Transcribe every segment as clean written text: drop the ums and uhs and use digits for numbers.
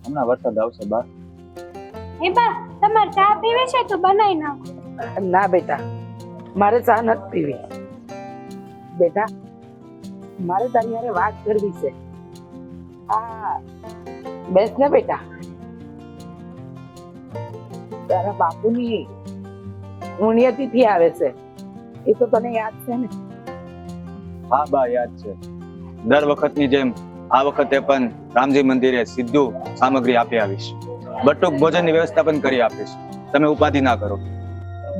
હમણાં વરસાદ આવશે બા. હે બા, તમારે ચા પીવી છે તો બનાવી નાખો. ના બેટા, મારે ચા નથી પીવી. બેટા, મારે તારી હારે વાત કરવી છે. આ બેસ ને બેટા. તારા બાપુની પુણ્યતિથિ આવે છે, એ તો તને યાદ છે ને? હા બા, યાદ છે. દર વખતની જેમ આ વખતે પણ રામજી મંદિરે સીધું સામગ્રી આપી આવીશ. બટુક ભોજનની વ્યવસ્થા પણ કરી આપીશ. તમે ઉપાધિ ના કરો.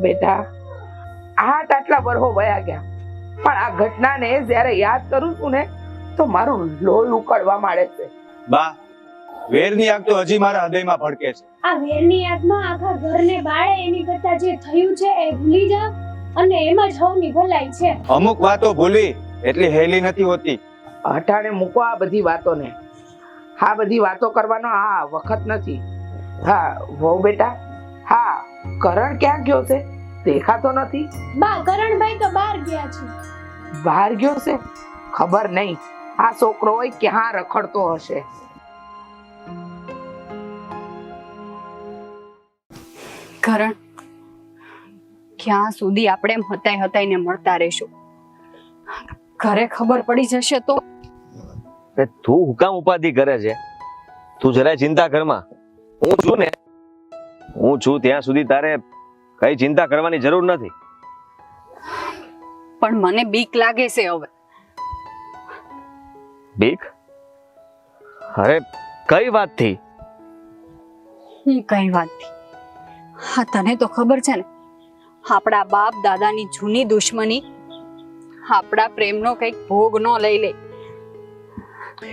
બેટા, આટલા વર્ષો વયા ગયા, પણ આ ઘટનાને જ્યારે યાદ કરું છું ને તો મારું લોહી ઉકળવા માંડે છે. બા, વેરની આગ તો હજી મારા હૃદયમાં ભડકે છે. આ વેરની યાદમાં આખા ઘરને બાળે એની કરતા જે થયું છે એ ભૂલી જાવ અને એમાં જ હવની ભલાઈ છે. અમુક વાતો ભૂલવી એટલી હેલી નથી હોતી. અટાણે મૂકો આ બધી વાતોને. આ બધી વાતો કરવાનો આ વખત નથી. હા વહુ બેટા, હા કરણ ક્યાં ગયો છે? દેખાતો નથી. બા, કરણભાઈ તો બહાર ગયા છે. બહાર ગયો છે? ખબર નહીં, આ છોકરો હોય ક્યાં રખડતો હશે. કરણ, ક્યાં સુધી આપણે હતાઈને મળતા રહેશું? ઘરે ખબર પડી જશે તો? તું હુકામ ઉપાધિ કરે છે? તું જરાય ચિંતા કરમાં. હું છું ને, હું છું ત્યાં સુધી તારે કઈ ચિંતા કરવાની જરૂર નથી. પણ મને બીક લાગે છે હવે. બીક? અરે કઈ વાતથી? હું કઈ વાતથી? હા, તને તો ખબર છે ને, આપણા બાપ દાદાની જૂની દુશ્મની આપણા પ્રેમનો કઈક ભોગ ન લઈ લે.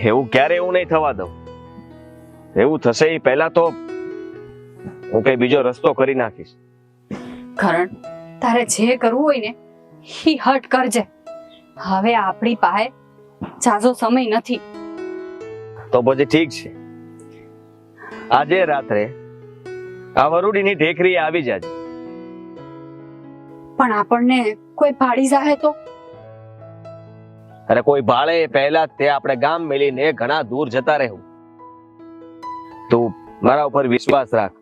એવું ક્યારે એવું નહીં થવા દઉં. એવું થશે એ પહેલા તો હું કઈ બીજો રસ્તો કરી નાખીશ. કરણ, તારે જે કરવું હોય ને એ હટ કરજે. હવે આપણી પાસે જાજો સમય નથી. તો પછી ઠીક છે, આજે રાત્રે આ વરુડીની ઢેકરી આવી જાજે. પણ આપણને કોઈ ભાડી જાહે તો? અને કોઈ ભાળે પહેલા તે આપણે ગામ મેલીને ઘણા દૂર જતા રહેવું. તું મારા ઉપર વિશ્વાસ રાખ.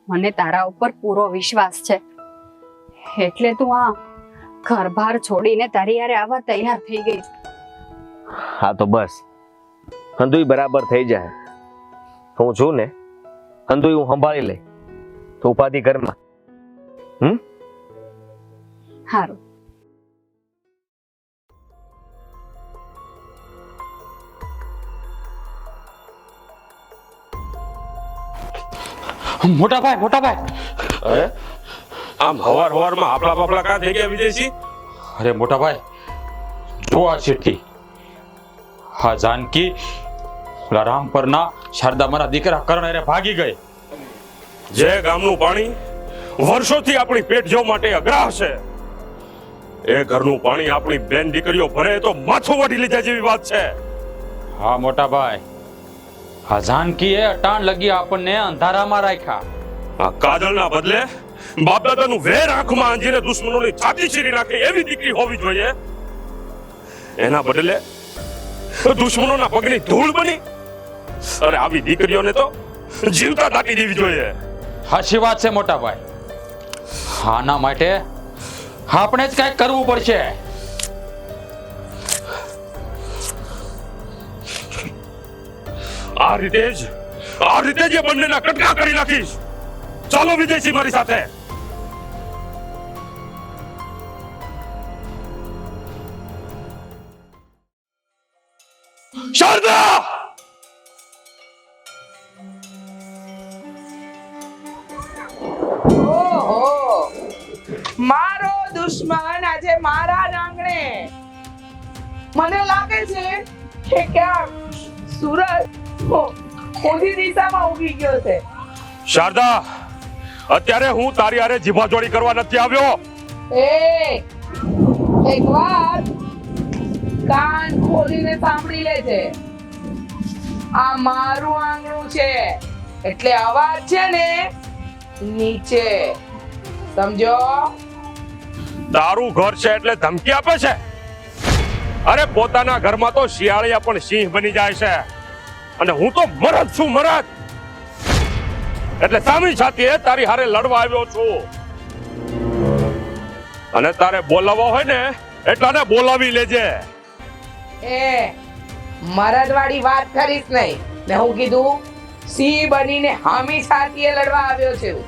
મને તારા ઉપર પૂરો વિશ્વાસ છે, એટલે તું આ ઘરબાર છોડીને તારી હારે આવવા તૈયાર થઈ ગઈ. હા તો બસ, હંધુય બરાબર થઈ જાય. હું છું ને, હંધુય હું સંભાળી લઈ. તો ઉપાધિ ઘરમાં. સારું. મોટા ભાઈ અરે આમ હવારમાં આપલા બાપલા કા થઈ ગયા વિજયસિંહ? અરે મોટા ભાઈ, જો આ ચિઠ્ઠી. હા, જાનકી ઓલા રામપરના શારદા મારા દીકરા કરણ અરે ભાગી ગઈ. જે ગામનું પાણી વર્ષોથી આપણી પેટ જેવ માટે અગ્રાહ છે, એ ઘરનું પાણી આપણી બેન દીકરીઓ ભરે તો માથું વાઢી લીધા જેવી વાત છે. હા મોટા ભાઈ, આ જાનકીએ અટાણ લગી આપણને અંધારામાં રાખ્યા. આ કાજલના બદલે બાપ દાદાનું વેર આંખમાં આંજીને દુશ્મનોની છાતી ચીરી નાખે એવી દીકરી હોવી જોઈએ. એના બદલે દુશ્મનોના પગની ધૂળ બની. અરે આવી દીકરીઓને તો જીવતા દાટી દેવી જોઈએ. સાચી વાત છે મોટા ભાઈ. આના માટે આપણે જ કંઈક કરવું પડશે. આ રીતે જ એ બંનેના કટકા કરી નાખીશ. ચાલો વિજયસિંહ મારી સાથે. શારદા! ઓહો, મારો દુશ્મન આજે મારા આંગણે. મને લાગે છે કે ક્યાં સૂરજ ઊંધી દિશામાં ઉગી ગયો છે. શારદા, અત્યારે હું તારી હારે જીભાજોડી કરવા નથી આવ્યો. એક વાત કાન ખોલીને સાંભળી લેજે. આ મારું આંગણું છે, એટલે અવાજ છે ને નીચે. સમજો? તારું ઘર છે એટલે ધમકી આપે છે? અરે પોતાના ઘરમાં તો શિયાળિયા પણ સિંહ બની જાય છે. અને હું તો મરદ છું, મરદ. એટલે સામી છાતીએ તારી હારે લડવા આવ્યો છું. અને તારે બોલાવવા હોય ને એટલાને બોલાવી લેજે. એ મરદવાળી વાત કરીશ નહીં ને હું કીધું સિંહ બનીને હામી સાથીએ લડવા આવ્યો છું.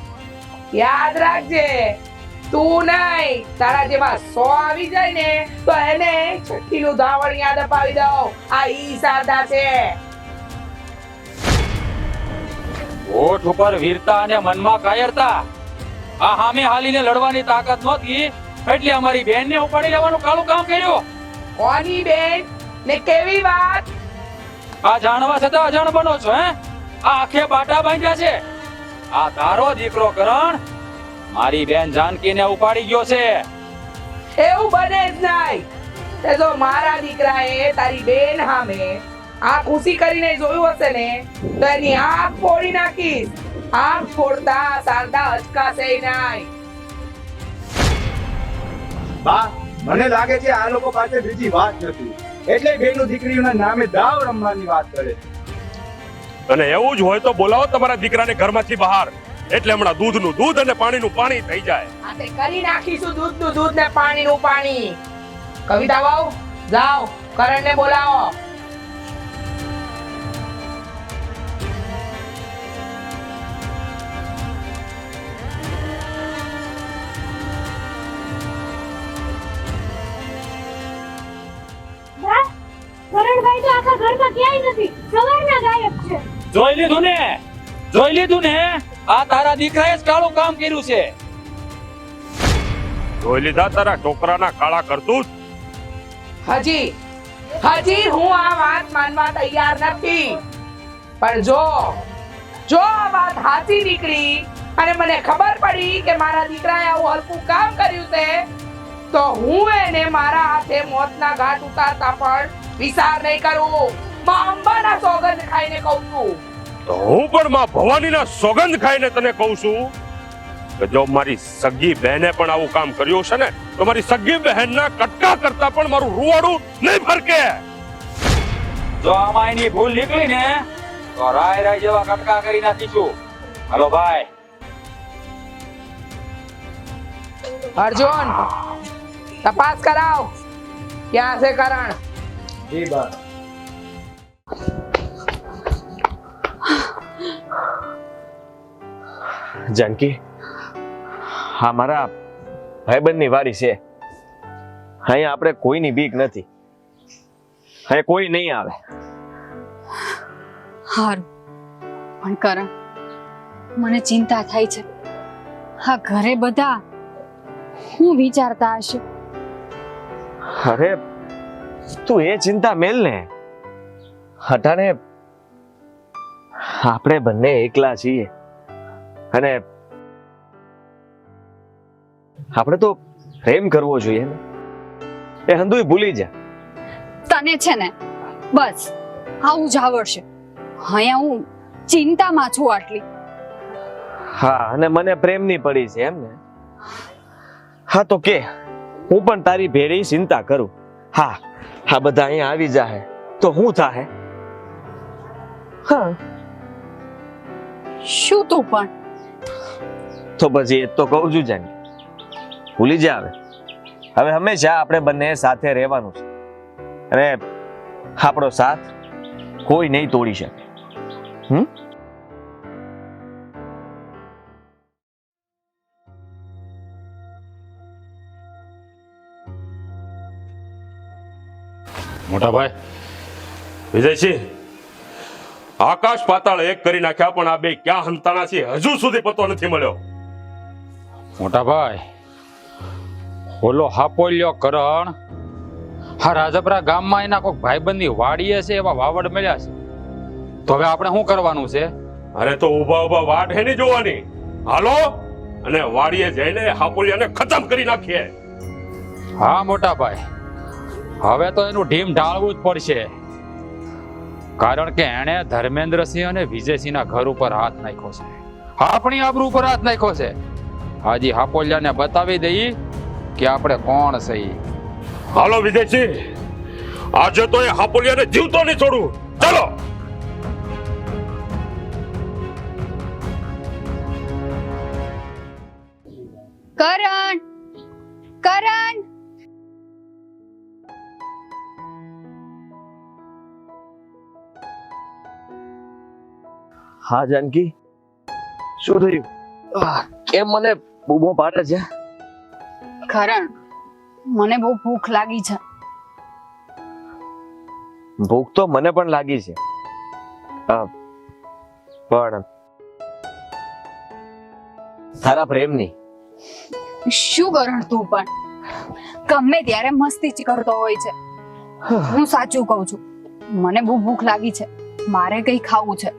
યાદ રાખજે, તું નહીં તારા જેવા 100 આવી જાય ને તો એને છઠ્ઠીનું ધાવણ યાદ અપાવી દઉં. આ ઈ સાદા છે. ઓઠ ઉપર વીરતા અને મનમાં કાયરતા. આ સામે હાલીને લડવાની તાકાત નહોતી એટલે અમારી બેનને ઉપાડી લેવાનું કાળું કામ કર્યું. કોની બેન ને કેવી વાત? આ જાણવા છતાં અજાણ બનો છો હે? આ આખે બાટા બાંધ્યા છે. આ તારો દીકરો કરણ મારી બેન જાનકીને ઉપાડી ગયો છે. એવું બને જ નહીં. તે જો મારા દીકરાએ તારી બેન સામે આ ખુશી કરીને જોયું હશે ને તો એની આંખ ફોડી નાખીશ. આંખ ફોડતા શારદા અચકાશે નહીં. બા, મને લાગે છે આ લોકો પાસે બીજી વાત નથી, એટલે બેનું દીકરીઓના નામે દાવ રમવાની વાત કરે. અને એવું જ હોય તો બોલાવો તમારા દીકરાને ઘરમાંથી બહાર. એટલે હમણાં દૂધનું દૂધ અને પાણીનું પાણી થઈ જાય. આ તે કરી નાખીશું દૂધનું દૂધ ને પાણીનું પાણી. કવિતા વહુ, જાઓ કરણને બોલાવો. બા, કરણભાઈ તો આખા ઘરમાં ક્યાંય નથી, સવારના ગાયબ છે. જોઈ લીધું ને? જોઈ લીધું ને? આ તારા દીકરાએ જ કાળું કામ કર્યું છે. જોઈ લીધા તારા છોકરાના કાળા કરતૂત? હજી હું આ વાત માનવા તૈયાર નથી. પણ જો આ વાત સાચી નીકળી અને મને ખબર પડી કે મારા દીકરાએ આવું હલકું કામ કર્યું છે તો હું એને મારા હાથે મોતના ઘાટ ઉતારતા પણ વિચાર નહીં કરું. માં અંબાના સોગંદ ખાઈને કહું છું. તો હું પણ માં ભવાનીના સોગંદ ખાઈને તને કહું છું કે જો મારી સગી બહેને પણ આવું કામ કર્યું છે ને તો મારી સગી બહેનના કટકા કરતા પણ મારું રૂવાડું નહીં ફરકે. જો આમાં એની ભૂલ નીકળી ને તો રાય રાય જેવા કટકા કરી નાખીશું. હાલો ભાઈ. અર્જુન, તપાસ કરાવ ક્યાં છે કરણ. જી બા. જાનકી, હા મારા ભાઈબંધની વાડી છે. અહીંયા આપણે કોઈની બીક નથી. અહીંયા કોઈ નહીં આવે. હારું પણ કરણ, મને ચિંતા થાય છે. આ ઘરે બધા શું વિચારતા હશે? અરે તું એ ચિંતા મેલ ને. અટાણે આપણે બંને એકલા છીએ અને આપણે તો પ્રેમ કરવો જોઈએ ને. એ હંધુય ભૂલી જા. તને છે ને બસ આવું જ આવડશે. અહીંયા હું ચિંતામાં છું આટલી. હા, અને મને પ્રેમની પડી છે એમ ને. હા તો કે હું પણ તારી ભેળી ચિંતા કરું. હા, આ બધા અહીંયા આવી જાય તો શું થાય? હા, શું તું પણ? તો પછી એ તો કહું છું જાની. ભૂલી જા હવે હંમેશા આપણે બંને સાથે રહેવાનું છે અને આપણો સાથ કોઈ નહીં તોડી શકે. મોટા ભાઈ વિજયસિંહ, આકાશ પાતાળ એક કરી નાખ્યા પણ આ બે ક્યાં હંતાણા છે હજુ સુધી પતો નથી મળ્યો. મોટા ભાઈ, ઓલો હાપોલ્યો કરણ હા રાજપરા ગામમાં એના કોઈક ભાઈબંધની વાડીએ છે એવા વાવડ મળ્યા છે. તો હવે આપણે શું કરવાનું છે? અરે તો ઊભા ઊભા વાટ હે નહીં જોવાની. હાલો અને વાડીએ જઈને હાપોલિયાને ખતમ કરી નાખીએ. હા મોટા ભાઈ, હવે તો એનું ઢીમ ઢાળવું જ પડશે. કારણ કે એણે ધર્મેન્દ્રસિંહ અને વિજયસિંહના ઘર ઉપર હાથ નાખ્યો છે. આપણી આબરૂ ઉપર હાથ નાખ્યો છે. હાજી હાપોલિયાને બતાવી દઈએ કે આપણે કોણ છીએ. હાલો વિજયસિંહ, આજે તો એ હાપોલિયાને જીવતો નહીં છોડું. ચાલો. હા જાનકી, શું થયું? કેમ મને બૂમો પાડે છે? કરણ, મને બહુ ભૂખ લાગી છે. ભૂખ તો મને પણ લાગી છે, પણ તારા પ્રેમની. શું કરણ, તું પણ ગમે ત્યારે મસ્તી જ કરતો હોય છે. હું સાચું કહું છું, મને બહુ ભૂખ લાગી છે, મારે કઈ ખાવું છે.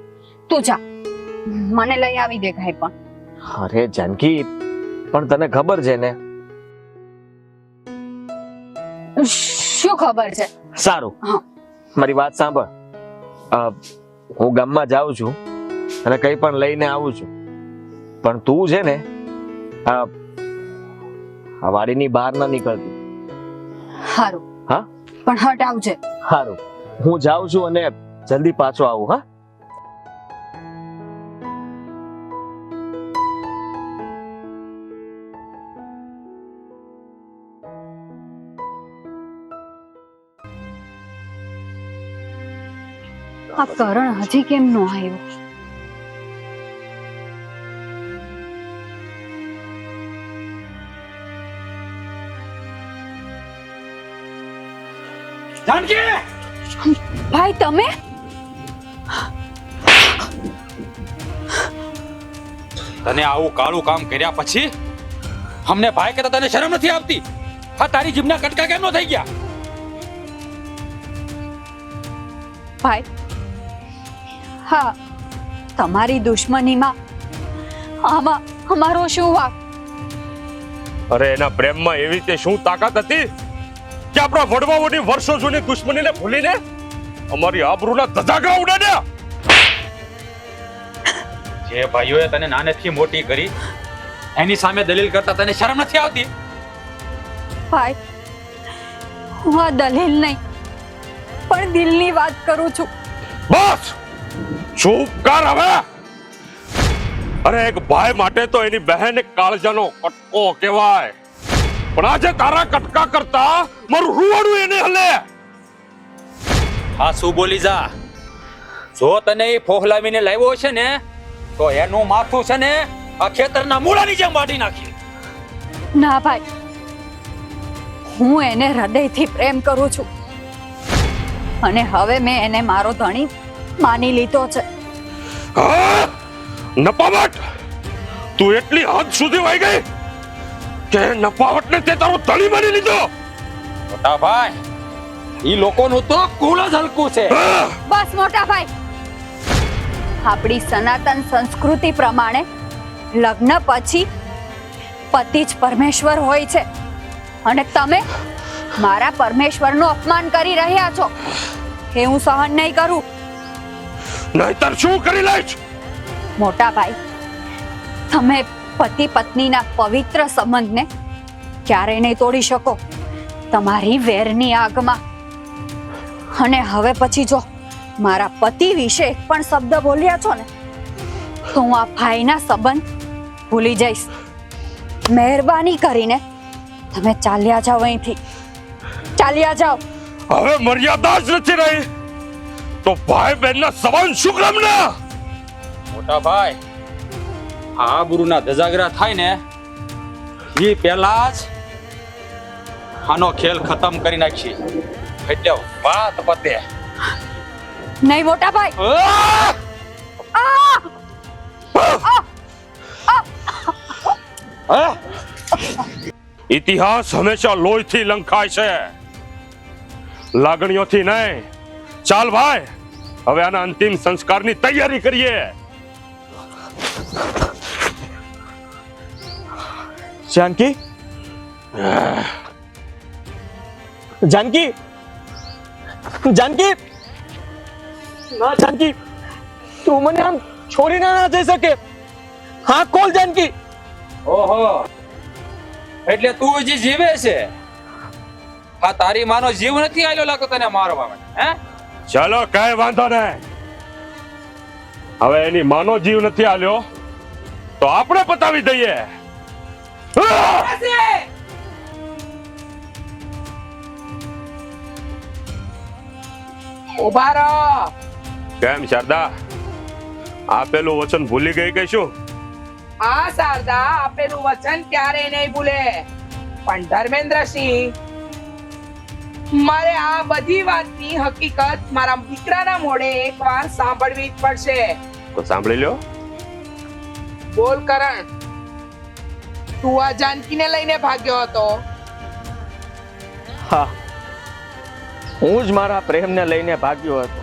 તું જા, મને લઈ આવી દે કાંઈ પણ. અરે જાનકી, પણ તને ખબર છે ને? શું ખબર છે? સારું, હા. મારી વાત સાંભળ. હું ગામમાં જાઉં છું અને કંઈ પણ લઈને આવું છું, પણ તું છે ને આ વાડીની બહાર ના નીકળતી. સારું. હા? પણ હટ આવજે. સારું, હું જાઉં છું અને જલ્દી પાછો આવું. હા? આ કરણ હજી કેમ નો આવ્યો? જાનકી, ભાઈ તમે? તને આવું કાળું કામ કર્યા પછી અમને ભાઈ કહેતા તને શરમ નથી આવતી? આ તારી જીભના કટકા કેમ નો થઈ ગયા? ભાઈ, હા, તમારી દુશ્મનીમાં આમાં અમારો શું વાંક? અરે એના પ્રેમમાં એવી તે શું તાકાત હતી કે આપણા વડવા વડી વર્ષો જૂની દુશ્મનીને ભૂલીને અમારી આબરૂના ધજાગરા ઉડાડ્યા. જે ભાઈઓએ તને નાનેથી મોટી કરી એની સામે દલીલ કરતા તને શરમ નથી આવતી? ભાઈ, હું આ દલીલ નહીં પણ દિલની વાત કરું છું. બસ ચૂપ કર હવે. અરે એક ભાઈ માટે તો એની બહેન એક કાળજાનો કટકો કહેવાય, પણ આજે તારા કટકા કરતા મારું રૂવાડું એને હલે. હા, શું બોલી જા? જો તને એ ફોહલાવીને લાવ્યો છે ને તો એનું માથું છે ને આ ખેતરના મૂળાની જેમ વાઢી નાખી. ના ભાઈ, હું એને હૃદયથી પ્રેમ કરું છું અને હવે મેં એને મારો ધણી માની લીધો છે. હા, નપાવટ, તું એટલી હદ સુધી વહી ગઈ કે નપાવટને તે તારો ધણી માની લીધો. મોટા ભાઈ, ઈ લોકોનું તો કુળ જ હલકું છે. બસ મોટા ભાઈ, આપણી સનાતન સંસ્કૃતિ પ્રમાણે લગ્ન પછી પતિ જ પરમેશ્વર હોય છે અને તમે મારા પરમેશ્વરનું અપમાન કરી રહ્યા છો. એ હું સહન નહીં કરું. નહીતર શું કરી લઈશ? મોટા ભાઈ, તમે પતિ પત્નીના પવિત્ર સંબંધને ક્યારેય નહીં તોડી શકો તમારી વેરની આગમાં. અને હવે પછી જો મારા પતિ વિશે એક પણ શબ્દ બોલ્યા છો ને તો હું આ ભાઈના સંબંધ ભૂલી જઈશ. મહેરબાની કરીને તમે ચાલ્યા જાઓ અહીંથી, ચાલ્યા જાઓ. હવે મર્યાદા જ નથી રહી તો ભાઈ બહેનના સંબંધ શું કામના? મોટા ભાઈ, આ ગુરુના ધજાગરા થાય ને એ પહેલા જ આનો ખેલ ખતમ કરી નાખી એટલે વાત પતે. નહીં મોટા ભાઈ. ઇતિહાસ હંમેશા લોહીથી લંખાય છે, લાગણીઓથી નહીં. ચાલ ભાઈ, હવે આના અંતિમ સંસ્કારની તૈયારી કરીએ. જાનકી, જાનકી, જાનકી, ના જાનકી, તું મને આમ છોડીને ના જઈ શકે. હા, કોલ જાનકી. ઓહો, એટલે તું હજી જીવે છે? આ તારી માનો જીવ નથી આલ્યો લાગતો તને મારવા માટે? હે? ચાલો, કઈ વાંધો નહીં. હવે એની માનો જીવ નથી આલ્યો તો આપણે પતાવી દઈએ. ઉભા રહો. કેમ શારદા, આપેલું વચન ભૂલી ગઈ કે શું? આ શારદા આપેલું વચન ક્યારેય નહીં ભૂલે. પણ ધર્મેન્દ્રસિંહ, મારે આ બધી વાતની હકીકત મારા દીકરાના મોઢે એકવાર સાંભળવી જ પડશે. તો સાંભળી લ્યો. બોલ કરણ, તું આ જાનકીને લઈને ભાગ્યો હતો? હા, હું જ મારા પ્રેમને લઈને ભાગ્યો હતો.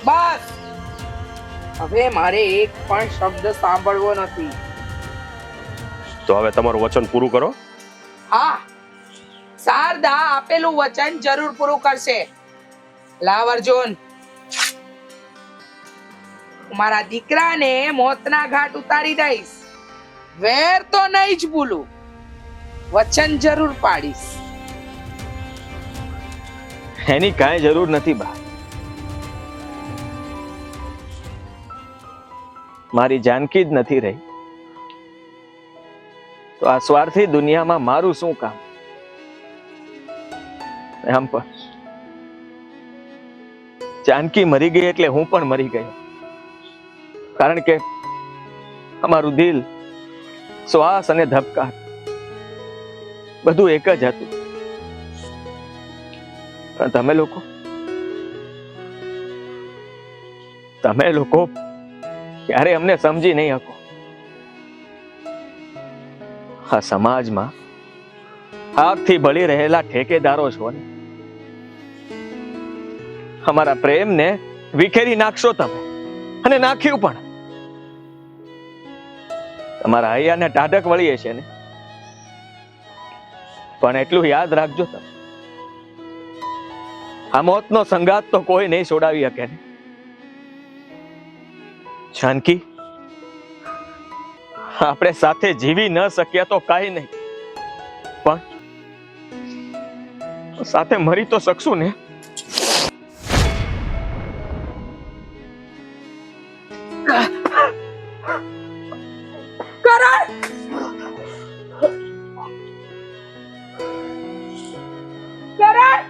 બસ, હવે મારે એક પણ શબ્દ સાંભળવો નથી. તો હવે તમારું વચન પૂરું કરો. હા, શારદા આપેલું વચન જરૂર પૂરું કરશે. લાવ અર્જુન, મારા દીકરાને મોતના ઘાટ ઉતારી દઈશ. વેર તો નહીં જ ભૂલું, વચન જરૂર પાડીશ. એની કાંઈ જરૂર નથી બા. મારી જાનકી જ નથી રહી તો આ સ્વાર્થી દુનિયામાં મારું શું કામ? આમ પણ જાનકી મરી ગઈ એટલે હું પણ મરી ગયો. કારણ કે અમારું દિલ, શ્વાસ અને ધબકાર બધું એક જ હતું. પણ તમે લોકો ક્યારે અમને સમજી નહીં શકો. આ સમાજમાં આગથી બળી રહેલા ઠેકેદારો છો ને, અમારા પ્રેમને વિખેરી નાખશો તમે, અને નાખ્યું પણ. તમારા હૈયાને ટાઢક વળીએ છે ને, પણ એટલું યાદ રાખજો તમે, આ મોતનો સંગાત તો કોઈ નહીં છોડાવી શકે ને. જાનકી, આપણે સાથે જીવી ન શક્યા તો કાંઈ નહીં, પણ સાથે મરી તો શકશું ને. કરણ, કરણ,